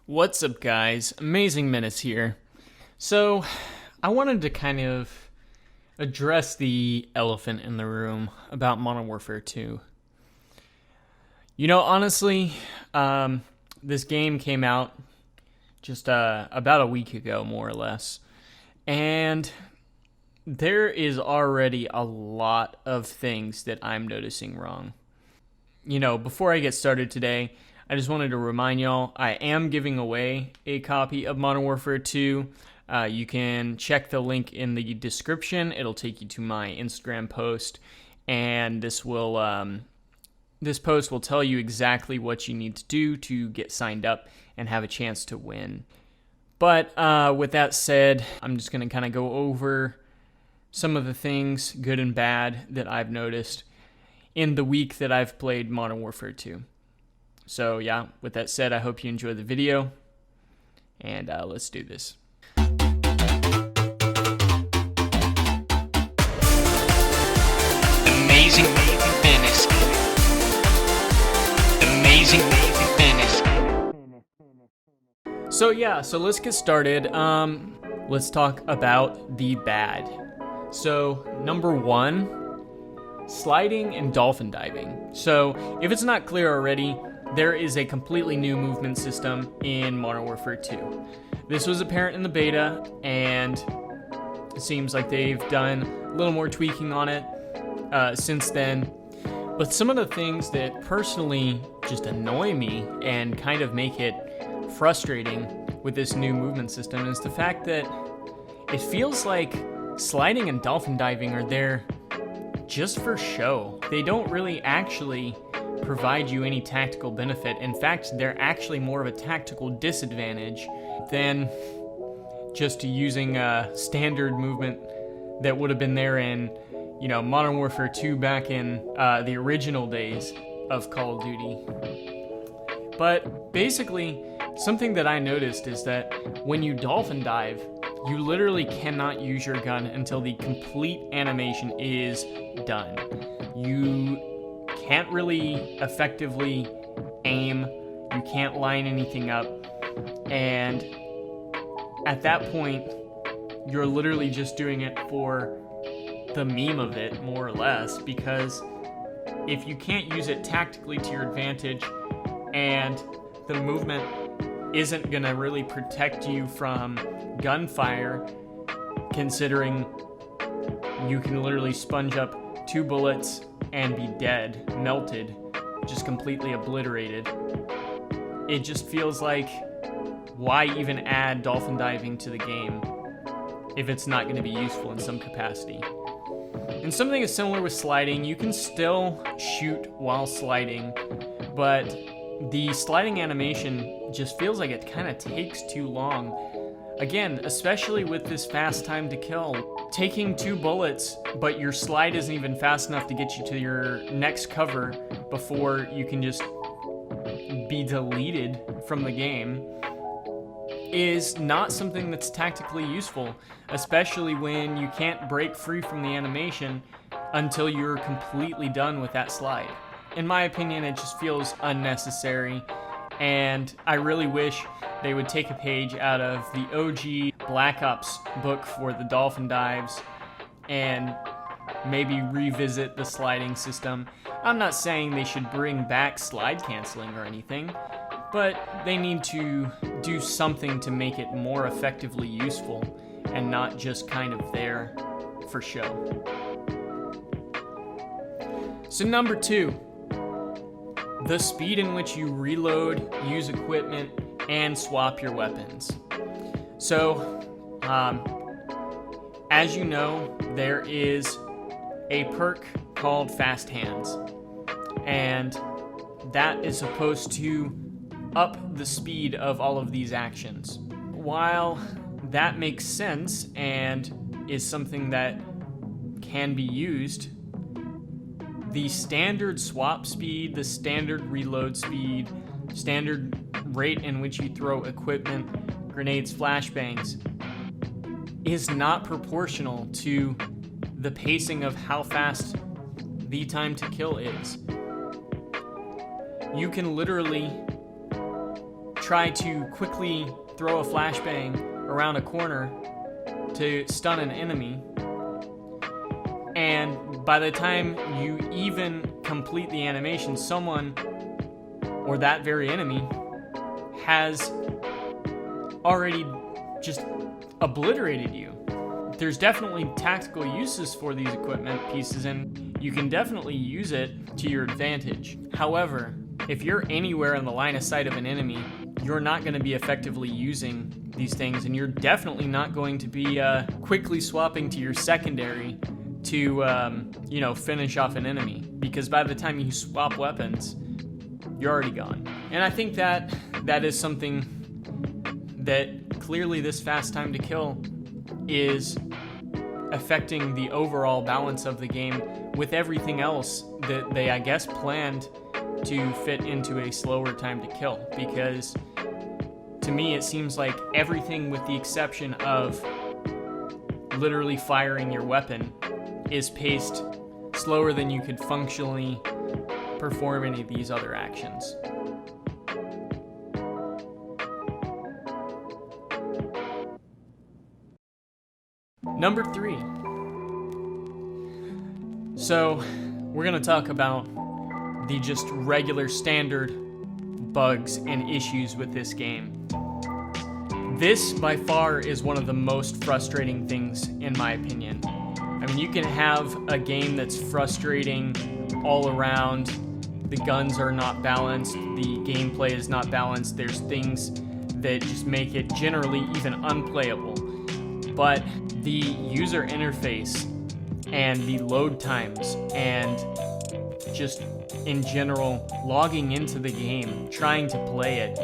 What's up, guys? Amazing Menace here. So, I wanted to kind of address the elephant in the room about Modern Warfare 2. Honestly, this game came out just about a week ago, more or less. And there is already a lot of things that I'm noticing wrong. Before I get started today, I just wanted to remind y'all, I am giving away a copy of Modern Warfare 2. You can check the link in the description. It'll take you to my Instagram post, and this post will tell you exactly what you need to do to get signed up and have a chance to win. But with that said, I'm just going to kind of go over some of the things, good and bad, that I've noticed in the week that I've played Modern Warfare 2. So yeah, with that said, I hope you enjoy the video, and let's do this. Amazing Menace. Amazing Menace. So let's get started. Let's talk about the bad. So number one, sliding and dolphin diving. So if it's not clear already, there is a completely new movement system in Modern Warfare 2. This was apparent in the beta, and it seems like they've done a little more tweaking on it since then. But some of the things that personally just annoy me and kind of make it frustrating with this new movement system is the fact that it feels like sliding and dolphin diving are there just for show. They don't really actually provide you any tactical benefit. In fact, they're actually more of a tactical disadvantage than just using a standard movement that would have been there in, Modern Warfare 2 back in the original days of Call of Duty. But basically, something that I noticed is that when you dolphin dive, you literally cannot use your gun until the complete animation is done. You can't really effectively aim, you can't line anything up, and at that point, you're literally just doing it for the meme of it, more or less, because if you can't use it tactically to your advantage, and the movement isn't gonna really protect you from gunfire, considering you can literally sponge up 2 bullets and be dead, melted, just completely obliterated. It just feels like, why even add dolphin diving to the game if it's not going to be useful in some capacity? And something is similar with sliding. You can still shoot while sliding, but the sliding animation just feels like it kind of takes too long. Again, especially with this fast time to kill, taking 2 bullets, but your slide isn't even fast enough to get you to your next cover before you can just be deleted from the game, is not something that's tactically useful, especially when you can't break free from the animation until you're completely done with that slide. In my opinion, it just feels unnecessary, and I really wish they would take a page out of the OG Black Ops book for the dolphin dives and maybe revisit the sliding system. I'm not saying they should bring back slide canceling or anything, but they need to do something to make it more effectively useful and not just kind of there for show. So number 2, the speed in which you reload, use equipment, and swap your weapons. So, as you know, there is a perk called Fast Hands, and that is supposed to up the speed of all of these actions. While that makes sense and is something that can be used, the standard swap speed, the standard reload speed, standard rate in which you throw equipment, grenades, flashbangs, is not proportional to the pacing of how fast the time to kill is. You can literally try to quickly throw a flashbang around a corner to stun an enemy, and by the time you even complete the animation, someone or that very enemy has already just obliterated you. There's definitely tactical uses for these equipment pieces, and you can definitely use it to your advantage. However, if you're anywhere in the line of sight of an enemy, you're not going to be effectively using these things, and you're definitely not going to be quickly swapping to your secondary to finish off an enemy, because by the time you swap weapons, you're already gone. And I think that is something that clearly this fast time to kill is affecting the overall balance of the game with everything else that they, I guess, planned to fit into a slower time to kill. Because to me, it seems like everything with the exception of literally firing your weapon is paced slower than you could functionally perform any of these other actions. Number 3. So, we're going to talk about the just regular standard bugs and issues with this game. This, by far, is one of the most frustrating things, in my opinion. I mean, you can have a game that's frustrating all around. The guns are not balanced, the gameplay is not balanced, there's things that just make it generally even unplayable. But the user interface and the load times and just in general logging into the game, trying to play it,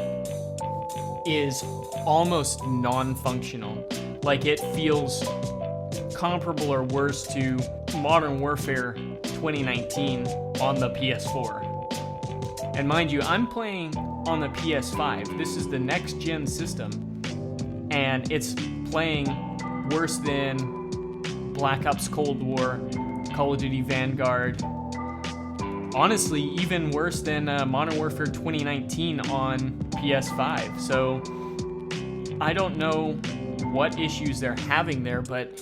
is almost non-functional. Like, it feels comparable or worse to Modern Warfare 2019 on the PS4. And mind you, I'm playing on the PS5. This is the next gen system, and it's playing worse than Black Ops Cold War, Call of Duty Vanguard, honestly even worse than Modern Warfare 2019 on PS5. So I don't know what issues they're having there, but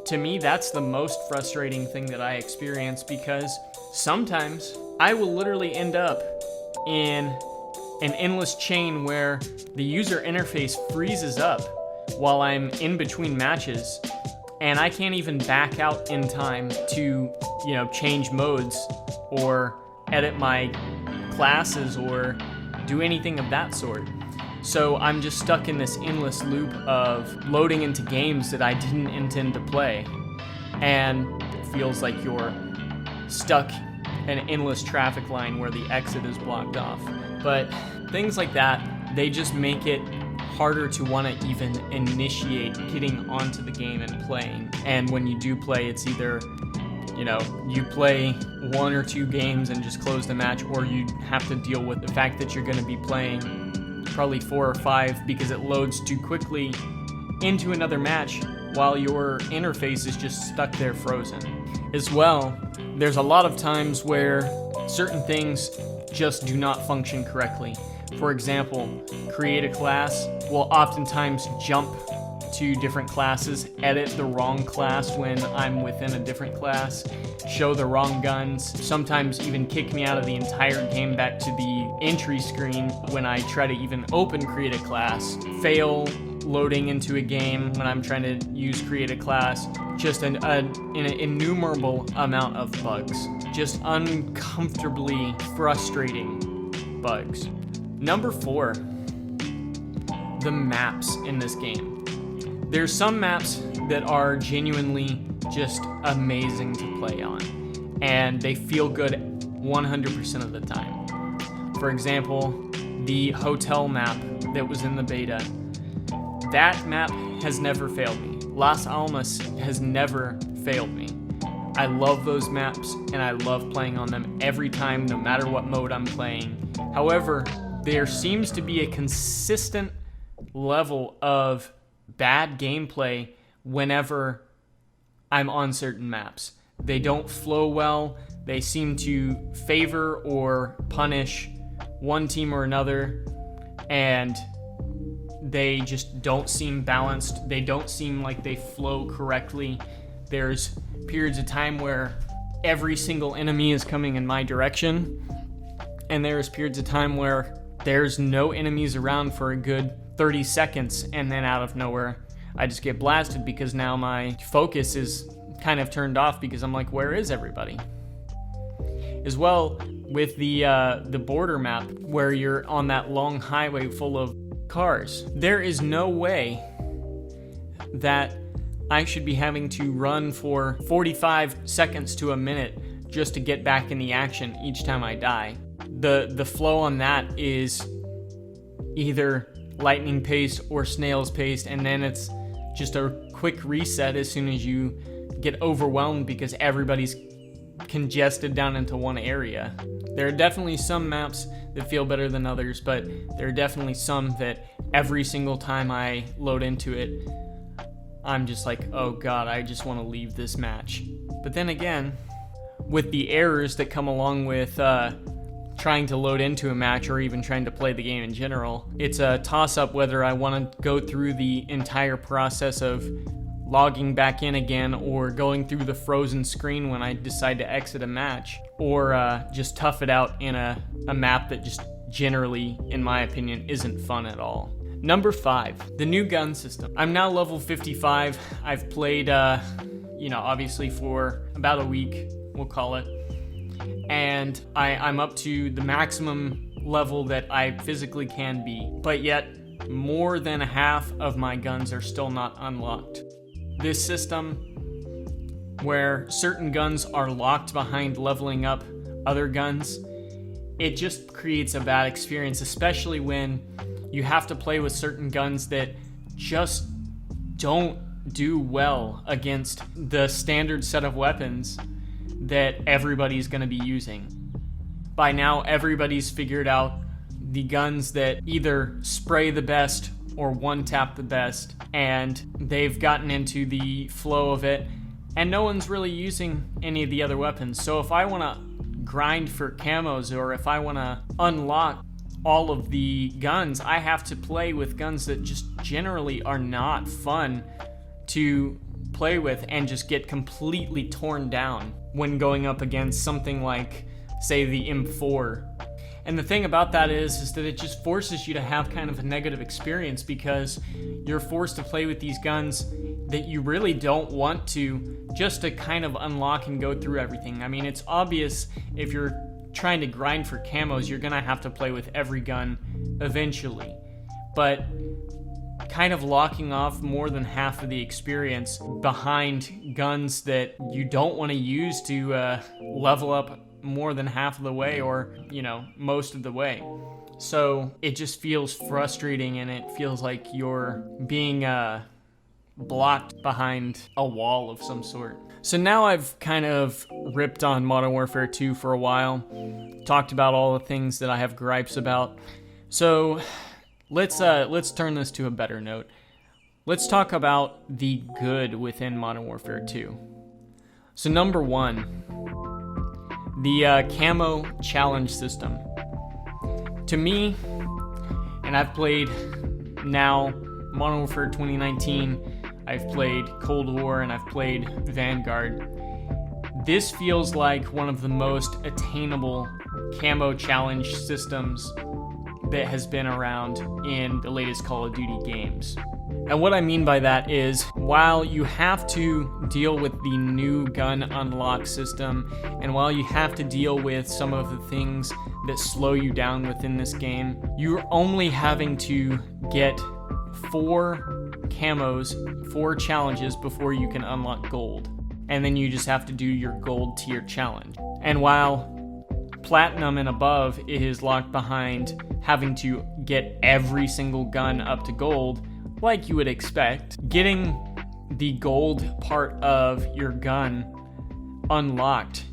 to me that's the most frustrating thing that I experience, because sometimes I will literally end up in an endless chain where the user interface freezes up while I'm in between matches, and I can't even back out in time to, change modes or edit my classes or do anything of that sort. So I'm just stuck in this endless loop of loading into games that I didn't intend to play, and it feels like you're stuck in an endless traffic line where the exit is blocked off. But things like that, they just make it harder to want to even initiate getting onto the game and playing. And when you do play, it's either, you play 1 or 2 games and just close the match, or you have to deal with the fact that you're going to be playing probably 4 or 5 because it loads too quickly into another match while your interface is just stuck there frozen. As well, there's a lot of times where certain things just do not function correctly. For example, create a class will oftentimes jump to different classes, edit the wrong class when I'm within a different class, show the wrong guns, sometimes even kick me out of the entire game back to the entry screen when I try to even open create a class, fail loading into a game when I'm trying to use create a class, just an innumerable amount of bugs, just uncomfortably frustrating bugs. Number 4, the maps in this game. There's some maps that are genuinely just amazing to play on, and they feel good 100% of the time. For example, the hotel map that was in the beta, that map has never failed me. Las Almas has never failed me. I love those maps, and I love playing on them every time, no matter what mode I'm playing. However, there seems to be a consistent level of bad gameplay whenever I'm on certain maps. They don't flow well. They seem to favor or punish one team or another. and they just don't seem balanced. They don't seem like they flow correctly. There's periods of time where every single enemy is coming in my direction, and there's periods of time where there's no enemies around for a good 30 seconds, and then out of nowhere I just get blasted because now my focus is kind of turned off because I'm like, where is everybody? As well, with the border map where you're on that long highway full of cars, there is no way that I should be having to run for 45 seconds to a minute just to get back in the action each time I die. The flow on that is either lightning pace or snail's pace, and then it's just a quick reset as soon as you get overwhelmed because everybody's congested down into one area. There are definitely some maps that feel better than others, but there are definitely some that every single time I load into it, I'm just like, oh god, I just want to leave this match. But then again, with the errors that come along with trying to load into a match or even trying to play the game in general, it's a toss-up whether I want to go through the entire process of logging back in again or going through the frozen screen when I decide to exit a match, or just tough it out in a map that just generally, in my opinion, isn't fun at all. Number 5, the new gun system. I'm now level 55. I've played, obviously for about a week, we'll call it. And I'm up to the maximum level that I physically can be. But yet, more than half of my guns are still not unlocked. This system, where certain guns are locked behind leveling up other guns, it just creates a bad experience, especially when you have to play with certain guns that just don't do well against the standard set of weapons that everybody's going to be using. By now, everybody's figured out the guns that either spray the best or one-tap the best, and they've gotten into the flow of it, and no one's really using any of the other weapons. So if I want to grind for camos, or if I want to unlock all of the guns, I have to play with guns that just generally are not fun to play with and just get completely torn down when going up against something like, say, the M4. And the thing about that is that it just forces you to have kind of a negative experience because you're forced to play with these guns that you really don't want to, just to kind of unlock and go through everything. I mean, it's obvious if you're trying to grind for camos, you're gonna have to play with every gun eventually. But kind of locking off more than half of the experience behind guns that you don't want to use to level up more than half of the way, or most of the way. So it just feels frustrating, and it feels like you're being blocked behind a wall of some sort. So now I've kind of ripped on Modern Warfare 2 for a while, talked about all the things that I have gripes about. So let's turn this to a better note. Let's talk about the good within Modern Warfare 2. So number 1, the Camo Challenge System. To me, and I've played now Modern Warfare 2019, I've played Cold War, and I've played Vanguard. This feels like one of the most attainable Camo Challenge systems that has been around in the latest Call of Duty games. And what I mean by that is, while you have to deal with the new gun unlock system, and while you have to deal with some of the things that slow you down within this game, you're only having to get 4 camos, 4 challenges before you can unlock gold. And then you just have to do your gold tier challenge. And while platinum and above is locked behind having to get every single gun up to gold, like you would expect, getting the gold part of your gun unlocked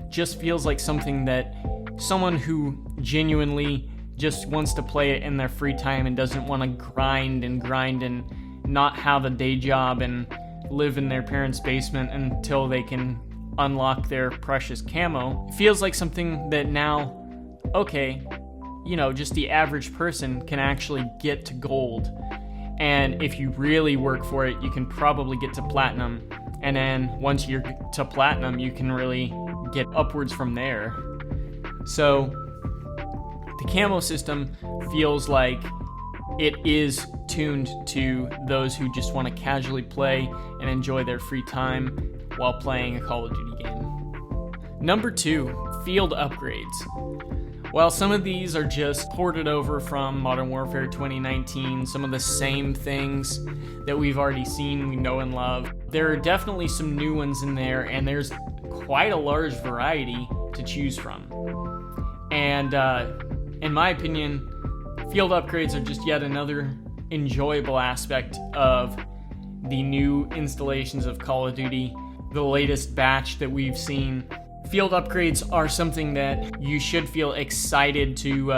just feels like something that someone who genuinely just wants to play it in their free time and doesn't want to grind and not have a day job and live in their parents' basement until they can unlock their precious camo, feels like something that now, okay, just the average person can actually get to gold. And if you really work for it, you can probably get to platinum. And then once you're to platinum, you can really get upwards from there. So the camo system feels like it is tuned to those who just want to casually play and enjoy their free time while playing a Call of Duty game. Number 2, field upgrades. While some of these are just ported over from Modern Warfare 2019, some of the same things that we've already seen, we know and love, there are definitely some new ones in there, and there's quite a large variety to choose from. And in my opinion, field upgrades are just yet another enjoyable aspect of the new installations of Call of Duty, the latest batch that we've seen. Field upgrades are something that you should feel excited to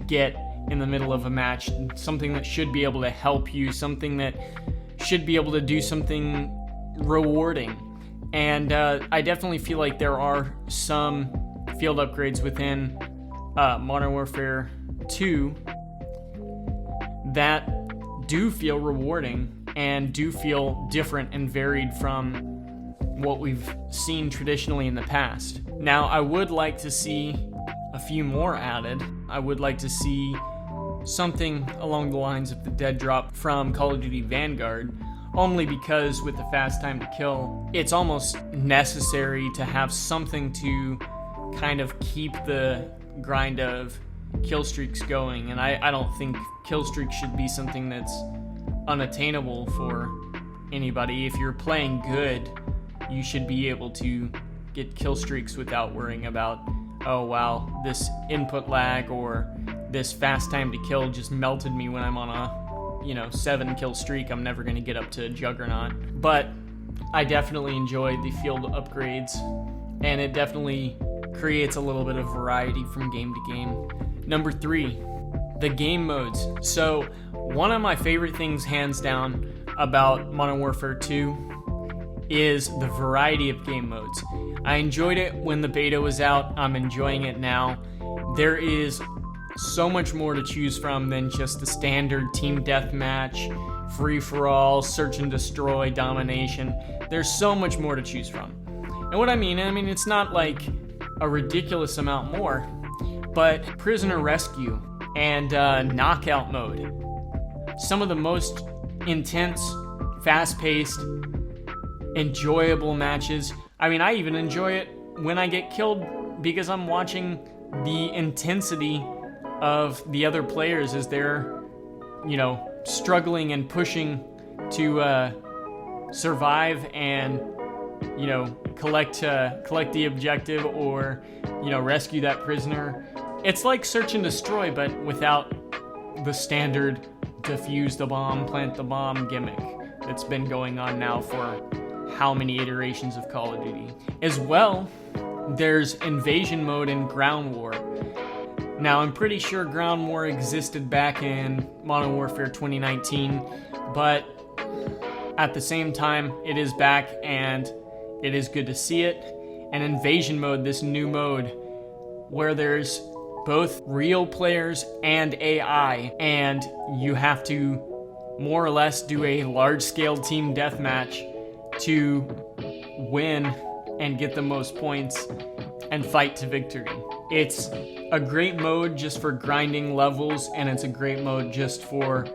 get in the middle of a match, something that should be able to help you, something that should be able to do something rewarding. And I definitely feel like there are some field upgrades within Modern Warfare 2 that do feel rewarding and do feel different and varied from what we've seen traditionally in the past. Now, I would like to see a few more added. I would like to see something along the lines of the dead drop from Call of Duty Vanguard, only because with the fast time to kill, it's almost necessary to have something to kind of keep the grind of kill streaks going. And I don't think kill streaks should be something that's unattainable for anybody. If you're playing good, you should be able to get kill streaks without worrying about, oh wow, this input lag or this fast time to kill just melted me when I'm on a 7 kill streak. I'm never going to get up to Juggernaut. But I definitely enjoy the field upgrades, and it definitely creates a little bit of variety from game to game. Number 3, the game modes. So one of my favorite things, hands down, about Modern Warfare 2 is the variety of game modes. I enjoyed it when the beta was out. I'm enjoying it now. There is so much more to choose from than just the standard team deathmatch, free-for-all, search and destroy, domination. There's so much more to choose from. And what I mean it's not like a ridiculous amount more, but prisoner rescue and knockout mode. Some of the most intense, fast-paced, enjoyable matches. I even enjoy it when I get killed because I'm watching the intensity of the other players as they're, struggling and pushing to survive and, collect the objective or, rescue that prisoner. It's like search and destroy, but without the standard defuse the bomb, plant the bomb gimmick that's been going on now for how many iterations of Call of Duty. As well, there's invasion mode and ground war. Now, I'm pretty sure ground war existed back in Modern Warfare 2019, but at the same time, it is back and it is good to see it. And invasion mode, this new mode, where there's both real players and AI, and you have to more or less do a large-scale team deathmatch to win and get the most points and fight to victory. It's a great mode just for grinding levels, and it's a great mode just for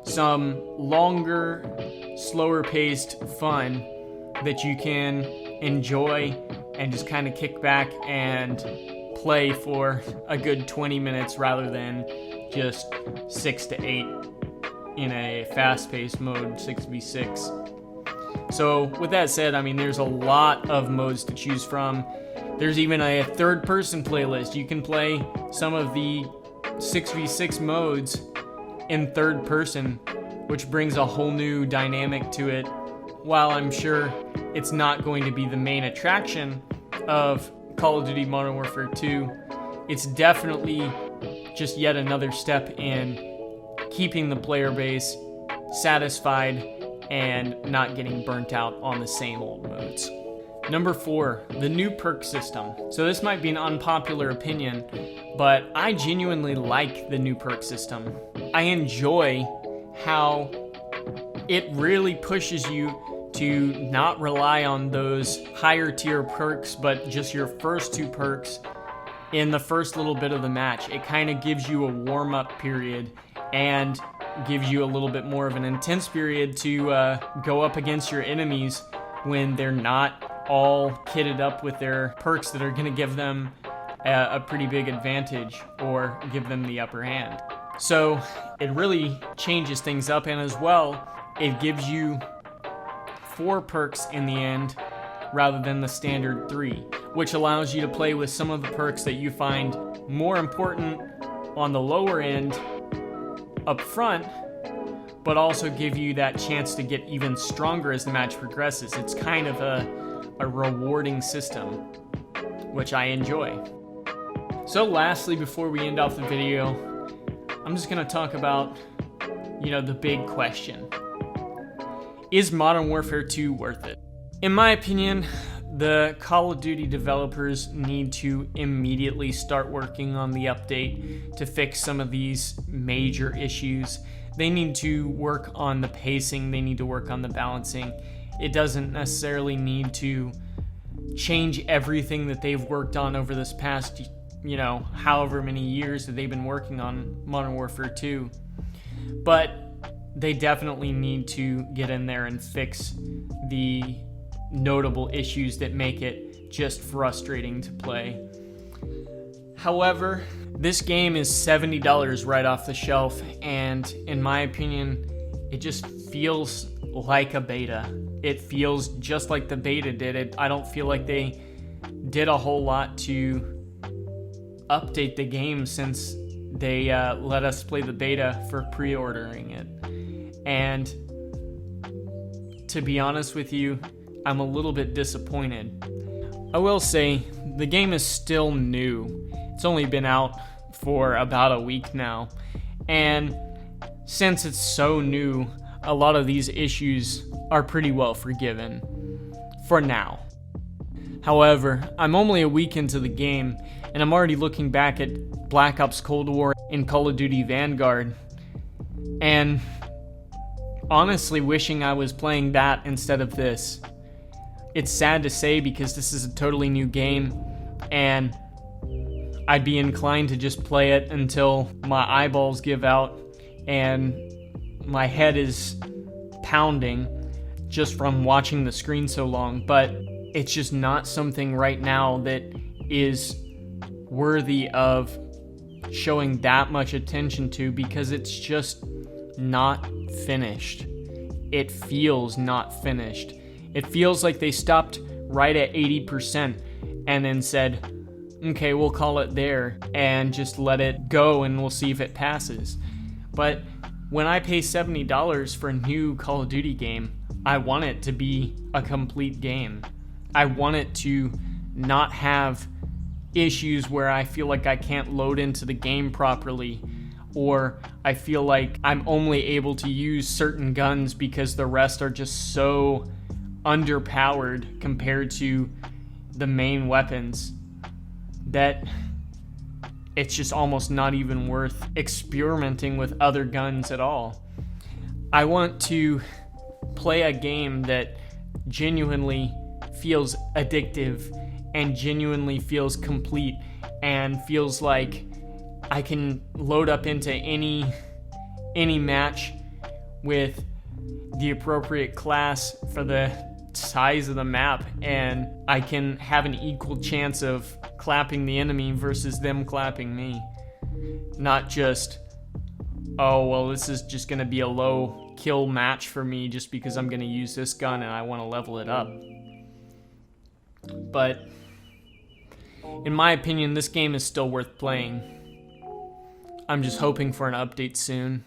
some longer, slower-paced fun that you can enjoy and just kind of kick back and play for a good 20 minutes rather than just 6 to 8 in a fast-paced mode, 6v6. So with that said, there's a lot of modes to choose from. There's even a third-person playlist. You can play some of the 6v6 modes in third person, which brings a whole new dynamic to it. While I'm sure it's not going to be the main attraction of Call of Duty Modern Warfare 2, it's definitely just yet another step in keeping the player base satisfied and not getting burnt out on the same old modes. Number 4, the new perk system. So this might be an unpopular opinion, but I genuinely like the new perk system. I enjoy how it really pushes you to not rely on those higher tier perks, but just your first 2 perks in the first little bit of the match. It kind of gives you a warm-up period and gives you a little bit more of an intense period to go up against your enemies when they're not all kitted up with their perks that are going to give them a pretty big advantage or give them the upper hand. So it really changes things up, and as well, it gives you 4 perks in the end rather than the standard 3, which allows you to play with some of the perks that you find more important on the lower end up front, but also give you that chance to get even stronger as the match progresses. It's kind of a rewarding system, which I enjoy. So lastly, before we end off the video, I'm just going to talk about, the big question. Is Modern Warfare 2 worth it? In my opinion, the Call of Duty developers need to immediately start working on the update to fix some of these major issues. They need to work on the pacing, they need to work on the balancing. It doesn't necessarily need to change everything that they've worked on over this past, however many years that they've been working on Modern Warfare 2. But they definitely need to get in there and fix the notable issues that make it just frustrating to play. However, this game is $70 right off the shelf, and in my opinion, it just feels like a beta. It feels just like the beta did it. I don't feel like they did a whole lot to update the game since they let us play the beta for pre-ordering it. And to be honest with you, I'm a little bit disappointed. I will say, the game is still new. It's only been out for about a week now. And since it's so new, a lot of these issues are pretty well forgiven. For now. However, I'm only a week into the game, and I'm already looking back at Black Ops Cold War and Call of Duty Vanguard, and honestly wishing I was playing that instead of this. It's sad to say because this is a totally new game, and I'd be inclined to just play it until my eyeballs give out and my head is pounding just from watching the screen so long, but it's just not something right now that is worthy of showing that much attention to because it's just not finished. It feels not finished. It feels like they stopped right at 80% and then said, okay, we'll call it there and just let it go and we'll see if it passes. But when I pay $70 for a new Call of Duty game, I want it to be a complete game. I want it to not have issues where I feel like I can't load into the game properly, or I feel like I'm only able to use certain guns because the rest are just so underpowered compared to the main weapons that it's just almost not even worth experimenting with other guns at all. I want to play a game that genuinely feels addictive and genuinely feels complete and feels like I can load up into any match with the appropriate class for the size of the map, and I can have an equal chance of clapping the enemy versus them clapping me. Not just, oh, well, this is just going to be a low kill match for me just because I'm going to use this gun and I want to level it up. But in my opinion, this game is still worth playing. I'm just hoping for an update soon.